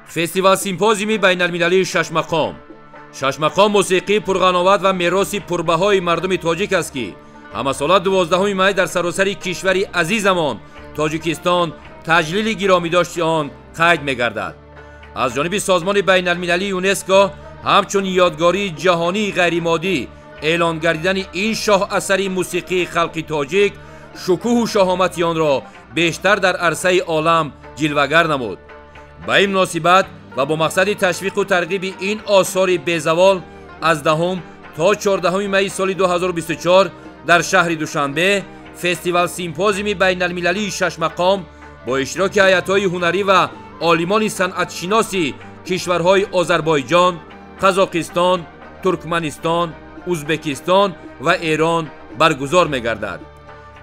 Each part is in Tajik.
фестивал симпозиуми байналмилалии шашмақом. шашмақом мусиқии пурғановат ва мероси пурбаҳои мардуми тоҷик аст ки ҳамасола 12 май дар саросари кишвари азизамон тоҷикистон таҷлили гиромидошти он қайд мегардад. аз ҷониби созмони байналмилалии юнеско ҳамчун ёдгории ҷаҳонии ғайримоддӣ эълон гардидани ин шоҳасари мусиқии халқи тоҷик шукӯҳу шоҳомати онро бештар дар арсаи олам ҷилвагар намуд. ба ин муносибат ва бо мақсади ташвиқу тарғиби ин осори безавол аз 10 то 14 майи соли 2024 дар шаҳри душанбе фестивал симпозиуми байналмилалии шашмақом бо иштироки ҳайатҳои ҳунарӣ ва олимони санъатшиноси кишварҳои озарбойҷон, қазоқистон, туркманистон, узбекистон ва эрон баргузор мегардад.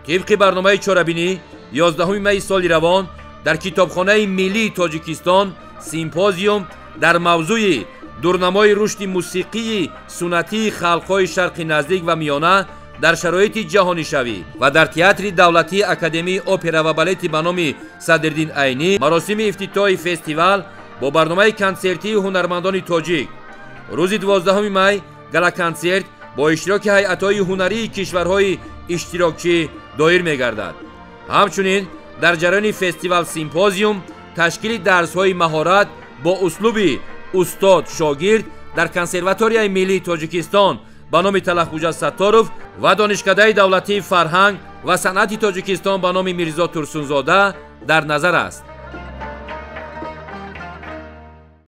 тибқи барномаи чорабинӣ 11 майи соли равон дар китобхонаи миллии тоҷикистон симпозиум дар мавзӯи дурнамои рушди мусиқии суннатии халқҳои шарқи наздик ва миёна дар шароити ҷаҳонишавӣ ва дар театри давлатии академияи опера ва балети ба номи Садриддин Айнӣ маросими ифтитоҳи фестивал бо барномаи консертии ҳунармандони тоҷик. рӯзи 12 май гала-консерт бо иштироки ҳайатҳои ҳунарии кишварҳои иштирокчӣ доир мегардад. ҳамчунин дар ҷараёни фестивал симпозиум ташкили дарсҳои маҳорат бо услуби устод шогирд дар консерваторияи миллии тоҷикистон ба номи Талаххуҷа Сатторов ва донишкадаи давлатии фарҳанг ва санъати тоҷикистон ба номи Мирзо Турсунзода дар назар аст.